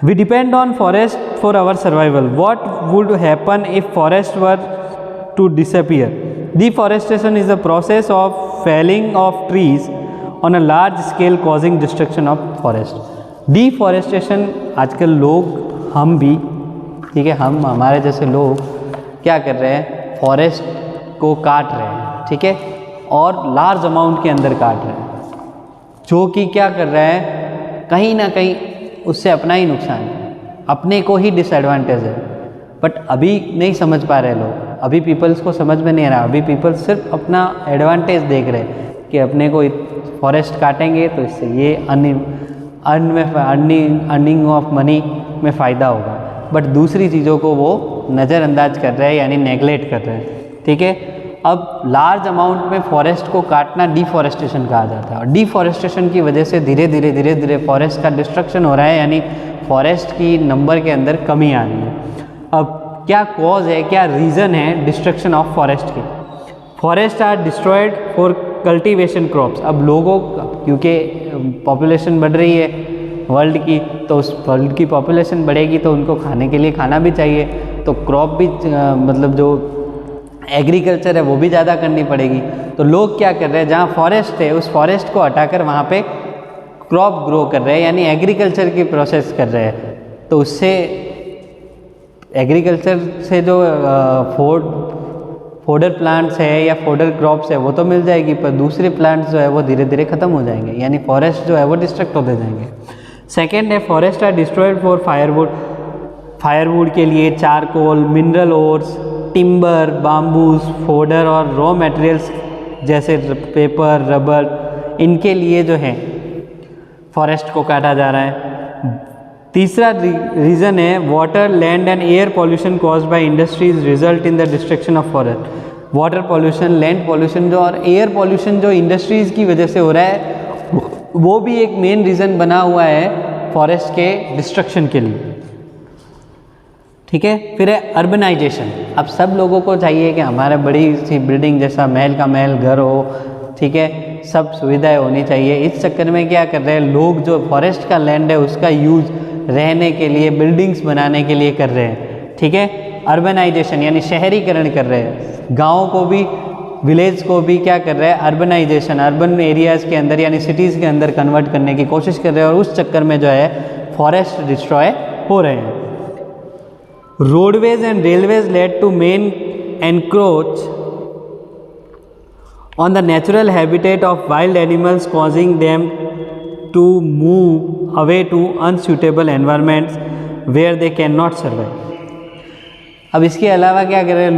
We depend on forest for our survival, what would happen if forest were to disappear? Deforestation is the process of felling of trees on a large scale causing destruction of forest. Deforestation आजकल लोग, हम भी, ठीक है, हम हमारे जैसे लोग क्या कर रहे हैं, फॉरेस्ट को काट रहे हैं, ठीक है, और लार्ज अमाउंट के अंदर काट रहे हैं, जो कि क्या कर रहे हैं, कहीं ना कहीं उससे अपना ही नुकसान है, अपने को ही डिसएडवांटेज है। बट अभी नहीं समझ पा रहे लोग, अभी पीपल्स को समझ में नहीं आ रहा, अभी पीपल सिर्फ अपना एडवांटेज देख रहे हैं कि अपने को फॉरेस्ट काटेंगे तो इससे ये अर्निंग ऑफ मनी में फ़ायदा होगा, बट दूसरी चीज़ों को वो नज़रअंदाज कर रहे हैं, यानी नेगलेक्ट कर रहे हैं, ठीक है। अब लार्ज अमाउंट में फॉरेस्ट को काटना डिफॉरेस्टेशन कहा जाता है, और डिफॉरेस्टेशन की वजह से धीरे धीरे फॉरेस्ट का डिस्ट्रक्शन हो रहा है, यानी फॉरेस्ट की नंबर के अंदर कमी आ रही है। अब क्या कॉज है, क्या रीज़न है डिस्ट्रक्शन ऑफ फॉरेस्ट के? Forest are destroyed for cultivation crops. अब लोगों, क्योंकि पॉपुलेशन बढ़ रही है वर्ल्ड की, तो उस वर्ल्ड की पॉपुलेशन बढ़ेगी तो उनको खाने के लिए खाना भी चाहिए, तो क्रॉप भी मतलब जो एग्रीकल्चर है वो भी ज़्यादा करनी पड़ेगी। तो लोग क्या कर रहे हैं, जहाँ फॉरेस्ट है उस फॉरेस्ट को हटाकर वहाँ पे क्रॉप ग्रो कर रहे हैं, यानी एग्रीकल्चर की प्रोसेस कर रहे हैं। तो उससे एग्रीकल्चर से जो फोडर प्लांट्स है या फोडर क्रॉप्स है वो तो मिल जाएगी, पर दूसरे प्लांट्स जो है वो धीरे धीरे ख़त्म हो जाएंगे, यानी फॉरेस्ट जो है वो डिस्ट्रक्ट होते जाएंगे। सेकेंड है, forest are destroyed for firewood. Firewood के लिए charcoal, mineral ores, timber, bamboos, fodder और रॉ मटेरियल्स जैसे पेपर, रबर, इनके लिए जो है फॉरेस्ट को काटा जा रहा है। तीसरा रीज़न है, water, land and air pollution caused by industries result in the destruction of forest. Water pollution, land pollution जो, और एयर पॉल्यूशन जो इंडस्ट्रीज़ की वजह से हो रहा है, वो भी एक मेन रीज़न बना हुआ है फॉरेस्ट के डिस्ट्रक्शन के लिए, ठीक है। फिर है अर्बनाइजेशन। अब सब लोगों को चाहिए कि हमारा बड़ी सी बिल्डिंग जैसा महल का महल घर हो, ठीक है, सब सुविधाएं होनी चाहिए। इस चक्कर में क्या कर रहे हैं लोग, जो फॉरेस्ट का लैंड है उसका यूज़ रहने के लिए, बिल्डिंग्स बनाने के लिए कर रहे हैं, ठीक है। अर्बनाइजेशन यानी शहरीकरण कर रहे हैं, गाँव को भी, विलेज को भी क्या कर रहे हैं, अर्बनाइजेशन, अर्बन एरियाज़ के अंदर यानी सिटीज़ के अंदर कन्वर्ट करने की कोशिश कर रहे हैं, और उस चक्कर में जो है फॉरेस्ट डिस्ट्रॉय हो रहे हैं। Roadways and railways led to men encroach on the natural habitat of wild animals, causing them to move away to unsuitable environments where they cannot survive. अब इसके अलावा क्या कर रहे हैं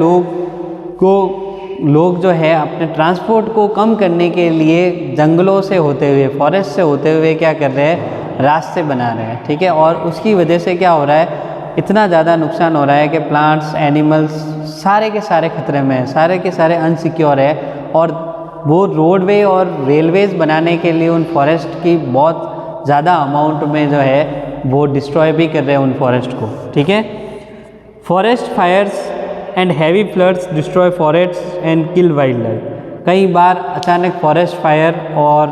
लोग जो है अपने ट्रांसपोर्ट को कम करने के लिए जंगलों से होते हुए, फॉरेस्ट से होते हुए क्या कर रहे हैं, रास्ते बना रहे हैं, ठीक है। और उसकी वजह से क्या हो रहा है, इतना ज़्यादा नुकसान हो रहा है कि प्लांट्स, एनिमल्स सारे के सारे खतरे में हैं, सारे के सारे अनसिक्योर है, और वो रोडवे और रेलवेज़ बनाने के लिए उन फॉरेस्ट की बहुत ज़्यादा अमाउंट में जो है वो डिस्ट्रॉय भी कर रहे हैं उन फॉरेस्ट को, ठीक है। Forest fires and heavy floods destroy forest and kill wild life. कई बार अचानक फॉरेस्ट फायर और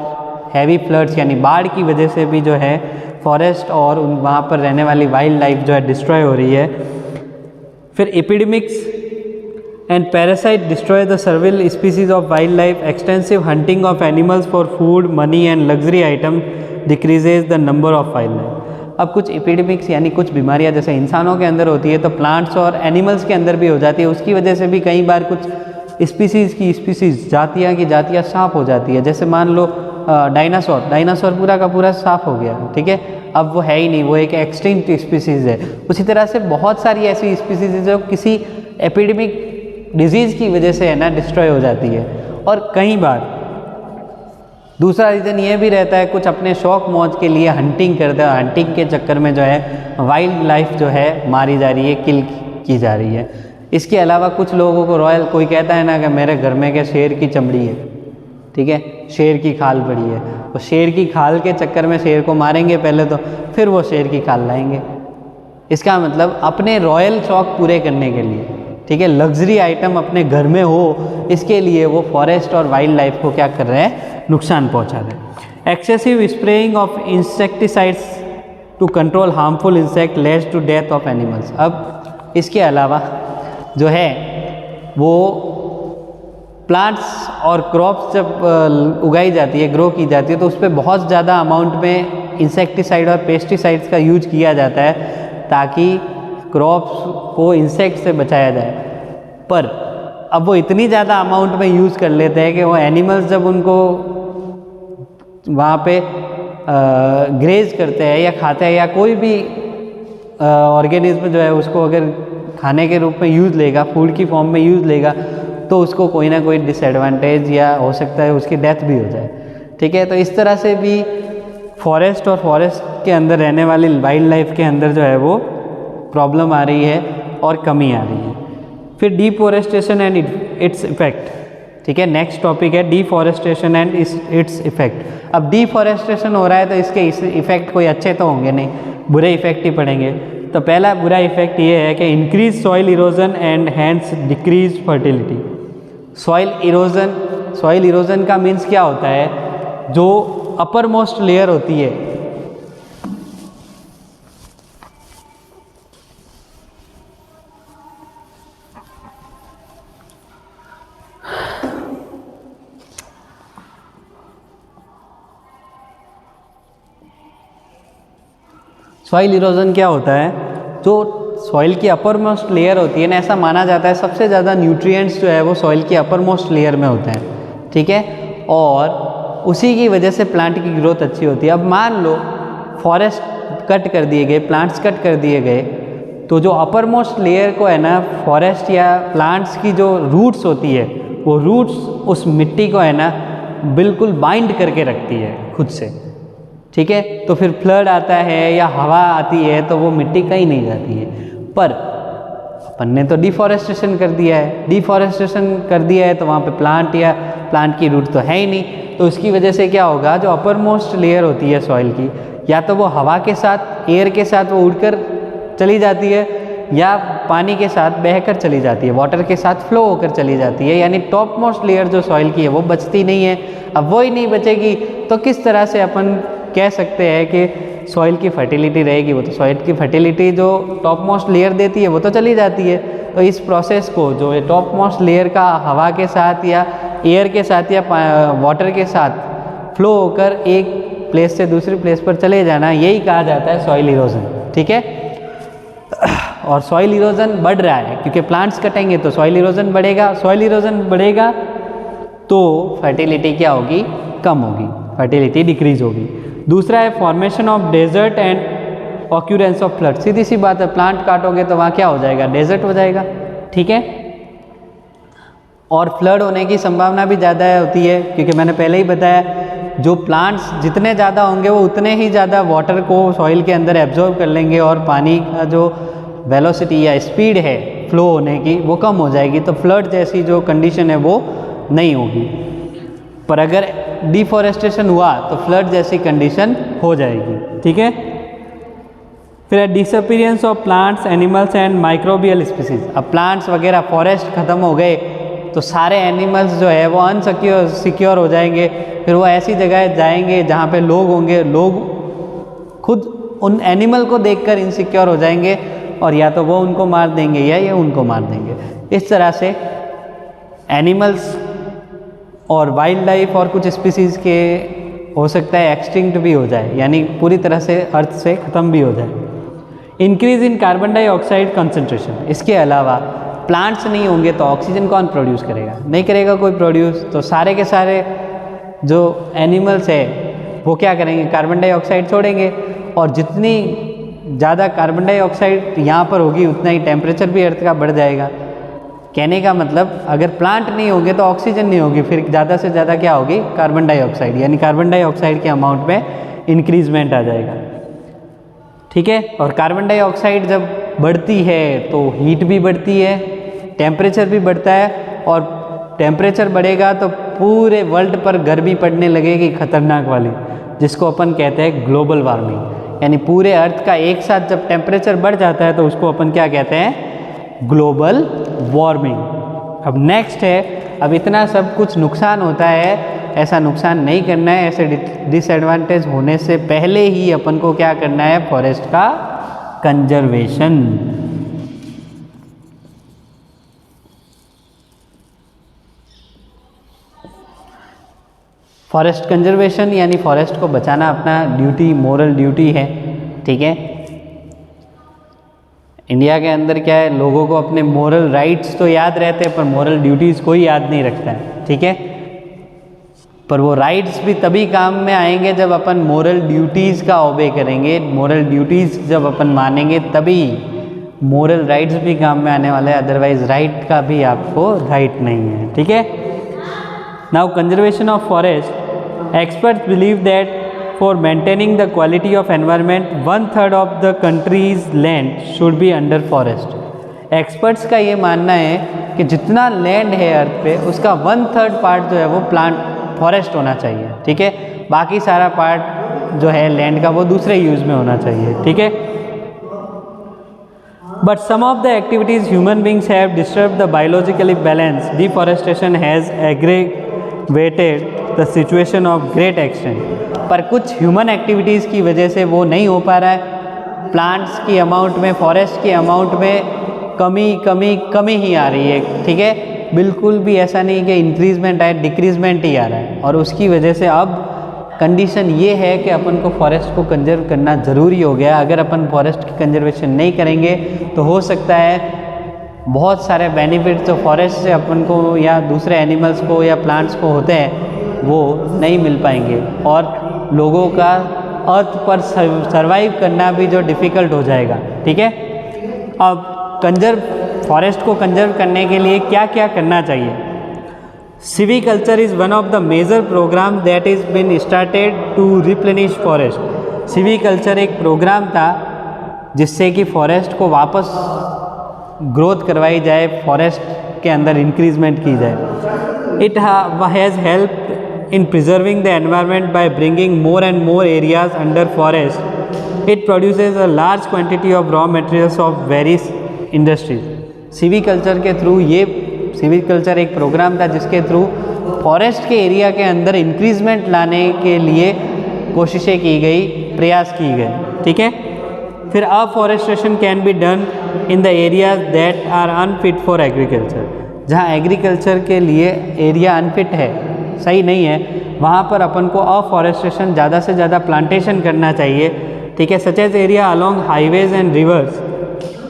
हैवी फ्लड्स यानी बाढ़ की वजह से भी जो है फॉरेस्ट और वहाँ पर रहने वाली वाइल्ड लाइफ जो है डिस्ट्रॉय हो रही है। फिर epidemics and parasite destroy the several species of wildlife. Extensive hunting of animals for food, money and luxury item decreases the number of wildlife. अब कुछ एपिडेमिक्स यानी कुछ बीमारियां जैसे इंसानों के अंदर होती है तो प्लांट्स और एनिमल्स के अंदर भी हो जाती है, उसकी वजह से भी कई बार कुछ स्पीसीज़ जातियाँ की जातियाँ साफ हो जाती है। जैसे मान लो डायनासोर पूरा का पूरा साफ हो गया, ठीक है, अब वो है ही नहीं, वो एक एक्सटिंक्ट स्पीसीज़ है। उसी तरह से बहुत सारी ऐसी स्पीसीज़ है जो किसी एपिडेमिक डिजीज़ की वजह से है ना डिस्ट्रॉय हो जाती है। और कई बार दूसरा रीज़न ये भी रहता है, कुछ अपने शौक मौज के लिए हंटिंग करते हैं, हंटिंग के चक्कर में जो है वाइल्ड लाइफ जो है मारी जा रही है, किल की जा रही है। इसके अलावा कुछ लोगों को रॉयल, कोई कहता है ना कि मेरे घर में के शेर की चमड़ी है, ठीक है, शेर की खाल पड़ी है, तो शेर की खाल के चक्कर में शेर को मारेंगे पहले तो, फिर वो शेर की खाल लाएंगे, इसका मतलब अपने रॉयल शौक पूरे करने के लिए, ठीक है, लग्जरी आइटम अपने घर में हो, इसके लिए वो फॉरेस्ट और वाइल्ड लाइफ को क्या कर रहे हैं, नुकसान पहुंचा रहे हैं। Excessive spraying of insecticides to control harmful insect leads to death of animals. अब इसके अलावा जो है वो प्लांट्स और क्रॉप्स जब उगाई जाती है, ग्रो की जाती है, तो उस पर बहुत ज़्यादा अमाउंट में इंसेक्टिसाइड और पेस्टिसाइड्स का यूज किया जाता है ताकि क्रॉप्स को इंसेक्ट से बचाया जाए। पर अब वो इतनी ज़्यादा अमाउंट में यूज़ कर लेते हैं कि वो एनिमल्स जब उनको वहाँ पे ग्रेज करते हैं या खाते हैं, या कोई भी ऑर्गेनिज्म जो है उसको अगर खाने के रूप में यूज़ लेगा, फूड की फॉर्म में यूज़ लेगा, तो उसको कोई ना कोई डिसएडवांटेज या हो सकता है उसकी डेथ भी हो जाए, ठीक है। तो इस तरह से भी फॉरेस्ट और फॉरेस्ट के अंदर रहने वाली वाइल्ड लाइफ के अंदर जो है वो प्रॉब्लम आ रही है और कमी आ रही है। फिर डिफॉरेस्टेशन एंड इट्स इफेक्ट, ठीक है, नेक्स्ट टॉपिक है डिफॉरेस्टेशन एंड इट्स इफेक्ट। अब डिफॉरेस्टेशन हो रहा है तो इसके इफेक्ट कोई अच्छे तो होंगे नहीं, बुरे इफेक्ट ही पड़ेंगे। तो पहला बुरा इफेक्ट ये है कि increase soil erosion and hence decrease fertility. Soil erosion का मीन्स क्या होता है, जो अपर मोस्ट लेयर होती है, सॉइल इरोजन क्या होता है, जो सॉइल की अपर मोस्ट लेयर होती है ना, ऐसा माना जाता है सबसे ज़्यादा न्यूट्रिएंट्स जो है वो सॉइल की अपर मोस्ट लेयर में होते हैं, ठीक है, और उसी की वजह से प्लांट की ग्रोथ अच्छी होती है। अब मान लो फॉरेस्ट कट कर दिए गए, प्लांट्स कट कर दिए गए, तो जो अपर मोस्ट लेयर को है ना, फॉरेस्ट या प्लांट्स की जो रूट्स होती है, वो रूट्स उस मिट्टी को है ना बिल्कुल बाइंड करके रखती है खुद से, ठीक है। तो फिर फ्लड आता है या हवा आती है तो वो मिट्टी कहीं नहीं जाती है। पर अपन ने तो डिफॉरेस्टेशन कर दिया है, डिफॉरेस्टेशन कर दिया है तो वहाँ पे प्लांट या प्लांट की रूट तो है ही नहीं, तो उसकी वजह से क्या होगा, जो अपर मोस्ट लेयर होती है सॉइल की, या तो वो हवा के साथ, एयर के साथ वो उड़कर चली जाती है, या पानी के साथ बहकर चली जाती है, वाटर के साथ फ्लो होकर चली जाती है, यानी टॉप मोस्ट लेयर जो सॉइल की है वो बचती नहीं है। अब वो ही नहीं बचेगी तो किस तरह से अपन कह सकते हैं कि सॉइल की फर्टिलिटी रहेगी। वो तो सॉइल की फर्टिलिटी जो टॉप मोस्ट लेयर देती है वो तो चली जाती है। तो इस प्रोसेस को जो है टॉप मोस्ट लेयर का हवा के साथ या एयर के साथ या वाटर के साथ फ्लो होकर एक प्लेस से दूसरी प्लेस पर चले जाना, यही कहा जाता है सॉइल इरोजन, ठीक है। और सॉइल इरोजन बढ़ रहा है क्योंकि प्लांट्स कटेंगे तो सॉइल इरोजन बढ़ेगा, सॉइल इरोजन बढ़ेगा तो फर्टिलिटी क्या होगी, कम होगी, फर्टिलिटी डिक्रीज होगी। दूसरा है formation of desert and occurrence of flood. सीधी सी बात है, प्लांट काटोगे तो वहाँ क्या हो जाएगा, डेजर्ट हो जाएगा, ठीक है। और फ्लड होने की संभावना भी ज़्यादा होती है क्योंकि मैंने पहले ही बताया, जो प्लांट्स जितने ज़्यादा होंगे वो उतने ही ज़्यादा वाटर को सॉइल के अंदर एब्जॉर्ब कर लेंगे और पानी का जो वेलोसिटी या स्पीड है फ्लो होने की वो कम हो जाएगी, तो फ्लड जैसी जो कंडीशन है वो नहीं होगी। पर अगर डिफॉरेस्टेशन हुआ तो फ्लड जैसी कंडीशन हो जाएगी, ठीक है। फिर disappearance of plants, animals and microbial species. अब प्लांट्स वगैरह फॉरेस्ट ख़त्म हो गए तो सारे एनिमल्स जो है वो सिक्योर हो जाएंगे। फिर वो ऐसी जगह जाएंगे जहाँ पे लोग होंगे, लोग खुद उन एनिमल को देखकर इनसिक्योर हो जाएंगे और या तो वो उनको मार देंगे या ये उनको मार देंगे। इस तरह से एनिमल्स और वाइल्ड लाइफ और कुछ स्पीसीज़ के हो सकता है एक्सटिंक्ट भी हो जाए, यानी पूरी तरह से अर्थ से ख़त्म भी हो जाए। Increase in carbon dioxide concentration. इसके अलावा प्लांट्स नहीं होंगे तो ऑक्सीजन कौन प्रोड्यूस करेगा, नहीं करेगा कोई प्रोड्यूस, तो सारे के सारे जो एनिमल्स है वो क्या करेंगे, कार्बन डाइऑक्साइड छोड़ेंगे, और जितनी ज़्यादा कार्बन डाइऑक्साइड यहाँ पर होगी उतना ही टेम्परेचर भी अर्थ का बढ़ जाएगा। कहने का मतलब अगर प्लांट नहीं होंगे तो ऑक्सीजन नहीं होगी, फिर ज़्यादा से ज़्यादा क्या होगी, कार्बन डाइऑक्साइड, यानी कार्बन डाइऑक्साइड के अमाउंट में इंक्रीजमेंट आ जाएगा, ठीक है। और कार्बन डाइऑक्साइड जब बढ़ती है तो हीट भी बढ़ती है, टेम्परेचर भी बढ़ता है, और टेम्परेचर बढ़ेगा तो पूरे वर्ल्ड पर गर्मी पड़ने लगेगी खतरनाक वाली, जिसको अपन कहते हैं ग्लोबल वार्मिंग। यानी पूरे अर्थ का एक साथ जब टेम्परेचर बढ़ जाता है तो उसको अपन क्या कहते हैं, ग्लोबल वार्मिंग। अब नेक्स्ट है, अब इतना सब कुछ नुकसान होता है, ऐसा नुकसान नहीं करना है, ऐसे डिसएडवांटेज होने से पहले ही अपन को क्या करना है, फॉरेस्ट का कंजर्वेशन। फॉरेस्ट कंजर्वेशन यानी फॉरेस्ट को बचाना अपना ड्यूटी, मोरल ड्यूटी है, ठीक है। इंडिया के अंदर क्या है, लोगों को अपने मोरल राइट्स तो याद रहते हैं पर मोरल ड्यूटीज़ कोई याद नहीं रखता है, ठीक है। पर वो राइट्स भी तभी काम में आएंगे जब अपन मोरल ड्यूटीज़ का ओबे करेंगे, मोरल ड्यूटीज़ जब अपन मानेंगे तभी मोरल राइट्स भी काम में आने वाले हैं, अदरवाइज राइट का भी आपको राइट नहीं है, ठीक है। Now conservation of forest, experts believe that for maintaining the quality of environment 1/3 of the country's land should be under forest। Experts का ये मानना है कि जितना लैंड है अर्थ पे उसका 1/3 पार्ट जो है वो प्लांट फॉरेस्ट होना चाहिए, ठीक है। बाकी सारा पार्ट जो है लैंड का वो दूसरे यूज़ में होना चाहिए, ठीक है। But some of the activities human beings have disturb the biologically balance, deforestation has aggravated the situation of great extent. पर कुछ ह्यूमन एक्टिविटीज़ की वजह से वो नहीं हो पा रहा है, प्लांट्स की अमाउंट में, फॉरेस्ट की अमाउंट में कमी ही आ रही है, ठीक है। बिल्कुल भी ऐसा नहीं कि इंक्रीजमेंट आए, डिक्रीजमेंट ही आ रहा है। और उसकी वजह से अब कंडीशन ये है कि अपन को फॉरेस्ट को कंजर्व करना ज़रूरी हो गया। अगर अपन फॉरेस्ट की कंजर्वेशन नहीं करेंगे तो हो सकता है बहुत सारे बेनिफिट्स जो फॉरेस्ट से अपन को या दूसरे एनिमल्स को या प्लांट्स को होते हैं वो नहीं मिल पाएंगे, और लोगों का अर्थ पर सरवाइव करना भी जो डिफ़िकल्ट हो जाएगा, ठीक है। अब फॉरेस्ट को कंजर्व करने के लिए क्या क्या करना चाहिए। Silviculture is one of the major program that is been started to replenish forest. Silviculture एक प्रोग्राम था जिससे कि फॉरेस्ट को वापस ग्रोथ करवाई जाए, फॉरेस्ट के अंदर इंक्रीजमेंट की जाए। It has help in preserving the environment by bringing more and more areas under forest. It produces a large quantity of raw materials of various industries। सिविकल्चर के थ्रू, ये सिविकल्चर एक प्रोग्राम था जिसके थ्रू फॉरेस्ट के area के अंदर increment लाने के लिए कोशिशें की गई, प्रयास की गए, ठीक है। फिर afforestation can be done in the areas that are unfit for agriculture. जहाँ एग्रीकल्चर के लिए एरिया अनफिट है, सही नहीं है, वहाँ पर अपन को अफॉरेस्टेशन, ज़्यादा से ज़्यादा प्लांटेशन करना चाहिए, ठीक है। Such as area along highways and rivers,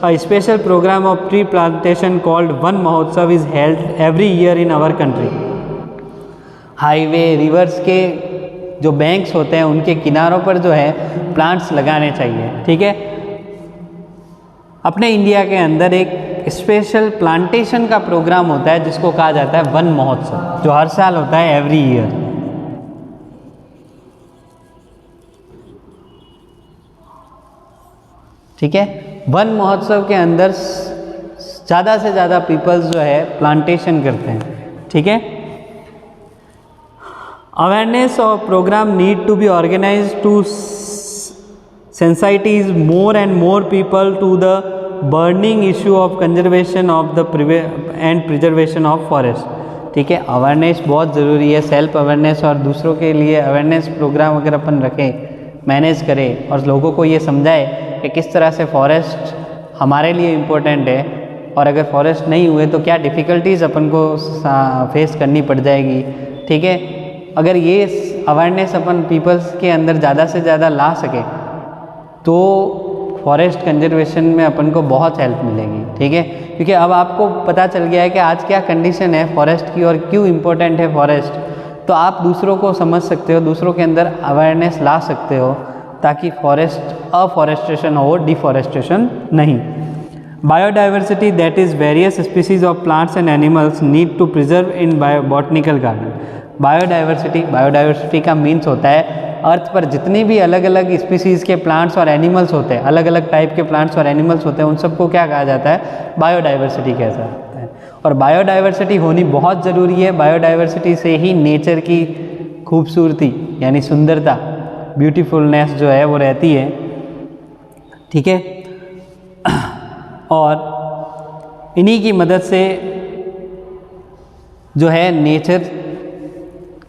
a special program of tree plantation called Van Mahotsav is held every year in our country. Highway, rivers के जो बैंक्स होते हैं उनके किनारों पर जो है प्लांट्स लगाने चाहिए, ठीक है। अपने इंडिया के अंदर एक स्पेशल प्लांटेशन का प्रोग्राम होता है जिसको कहा जाता है वन महोत्सव, जो हर साल होता है, एवरी ईयर, ठीक है। वन महोत्सव के अंदर ज़्यादा से ज़्यादा पीपल्स जो है प्लांटेशन करते हैं, ठीक है। अवेयरनेस और program need to be organized to sensitize more and more people to the burning issue of conservation of the and preservation of forest, ठीक है। अवेयरनेस बहुत ज़रूरी है, सेल्फ अवेयरनेस, और दूसरों के लिए अवेयरनेस प्रोग्राम अगर अपन रखें, मैनेज करें और लोगों को ये समझाए कि किस तरह से फॉरेस्ट हमारे लिए इम्पोर्टेंट है, और अगर फॉरेस्ट नहीं हुए तो क्या डिफ़िकल्टीज़ अपन को फेस करनी पड़ जाएगी, ठीक है। अगर ये अवेयरनेस अपन पीपल्स के अंदर ज़्यादा से ज़्यादा ला सके तो फॉरेस्ट कंजर्वेशन में अपन को बहुत हेल्प मिलेगी, ठीक है। क्योंकि अब आपको पता चल गया है कि आज क्या कंडीशन है फॉरेस्ट की और क्यों इम्पोर्टेंट है फॉरेस्ट, तो आप दूसरों को समझ सकते हो, दूसरों के अंदर अवेयरनेस ला सकते हो ताकि फॉरेस्ट अफॉरेस्टेशन हो, डिफॉरेस्टेशन नहीं। Biodiversity that is various species of plants and animals need to preserve in botanical garden. Biodiversity का मीन्स होता है अर्थ पर जितनी भी अलग अलग स्पीसीज़ के प्लांट्स और एनिमल्स होते हैं, अलग अलग टाइप के प्लांट्स और एनिमल्स होते हैं, उन सबको क्या कहा जाता है, बायोडाइवर्सिटी कहा जाता है। और बायोडाइवर्सिटी होनी बहुत ज़रूरी है। बायोडाइवर्सिटी से ही नेचर की खूबसूरती यानी सुंदरता, ब्यूटीफुलनेस जो है वो रहती है, ठीक है। और इन्हीं की मदद से जो है नेचर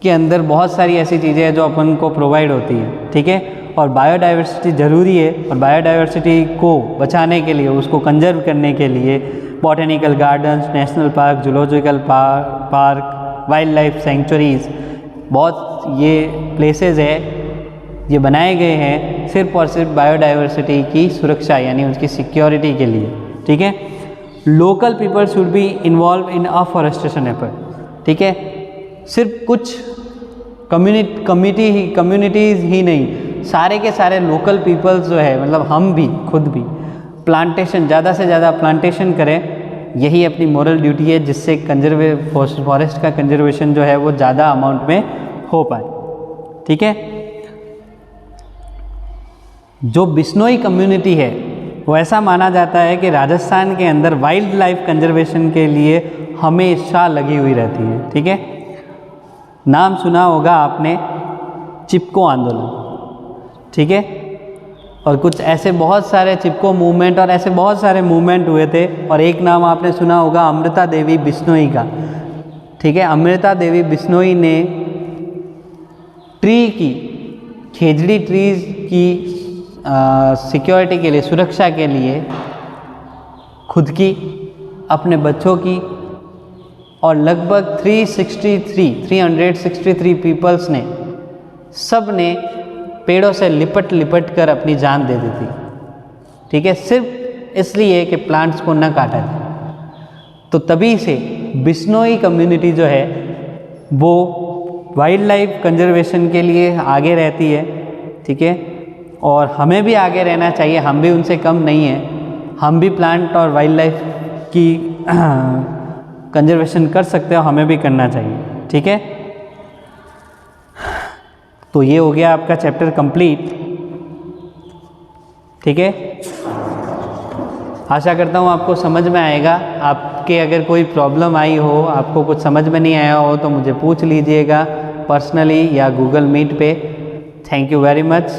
के अंदर बहुत सारी ऐसी चीज़ें हैं जो अपन को प्रोवाइड होती है, ठीक है। और बायोडाइवर्सिटी ज़रूरी है, और बायोडाइवर्सिटी को बचाने के लिए, उसको कंजर्व करने के लिए botanical gardens, national park, zoological park, wild life centuries, बहुत ये प्लेसेस है, ये बनाए गए हैं सिर्फ और सिर्फ बायोडाइवर्सिटी की सुरक्षा यानी उसकी सिक्योरिटी के लिए, ठीक है। Local people should be involve in afforestation effort, ठीक है। सिर्फ कुछ कम्युनिटीज़ ही नहीं, सारे के सारे लोकल पीपल्स जो है, मतलब हम भी खुद भी प्लांटेशन, ज़्यादा से ज़्यादा प्लांटेशन करें, यही अपनी मोरल ड्यूटी है, जिससे फॉरेस्ट का कंजर्वेशन जो है वो ज़्यादा अमाउंट में हो पाए, ठीक है। जो बिश्नोई कम्युनिटी है वो ऐसा माना जाता है कि राजस्थान के अंदर वाइल्ड लाइफ कंजर्वेशन के लिए हमेशा लगी हुई रहती है, ठीक है। नाम सुना होगा आपने चिपको आंदोलन, ठीक है। और कुछ ऐसे बहुत सारे चिपको मूवमेंट और ऐसे बहुत सारे मूवमेंट हुए थे, और एक नाम आपने सुना होगा अमृता देवी बिश्नोई का, ठीक है। अमृता देवी बिश्नोई ने ट्री की, खेजड़ी ट्रीज़ की सिक्योरिटी के लिए, सुरक्षा के लिए खुद की, अपने बच्चों की और लगभग 363 पीपल्स ने, सब ने पेड़ों से लिपट कर अपनी जान दे दी थी, ठीक है, सिर्फ इसलिए कि प्लांट्स को न काटा जाए। तो तभी से बिश्नोई कम्युनिटी जो है वो वाइल्ड लाइफ कंजर्वेशन के लिए आगे रहती है, ठीक है। और हमें भी आगे रहना चाहिए, हम भी उनसे कम नहीं हैं, हम भी प्लांट और वाइल्ड लाइफ की कंजर्वेशन कर सकते हो, हमें भी करना चाहिए, ठीक है। तो ये हो गया आपका चैप्टर कंप्लीट, ठीक है। आशा करता हूँ आपको समझ में आएगा। आपके अगर कोई प्रॉब्लम आई हो, आपको कुछ समझ में नहीं आया हो, तो मुझे पूछ लीजिएगा पर्सनली या गूगल मीट पे। Thank you very much.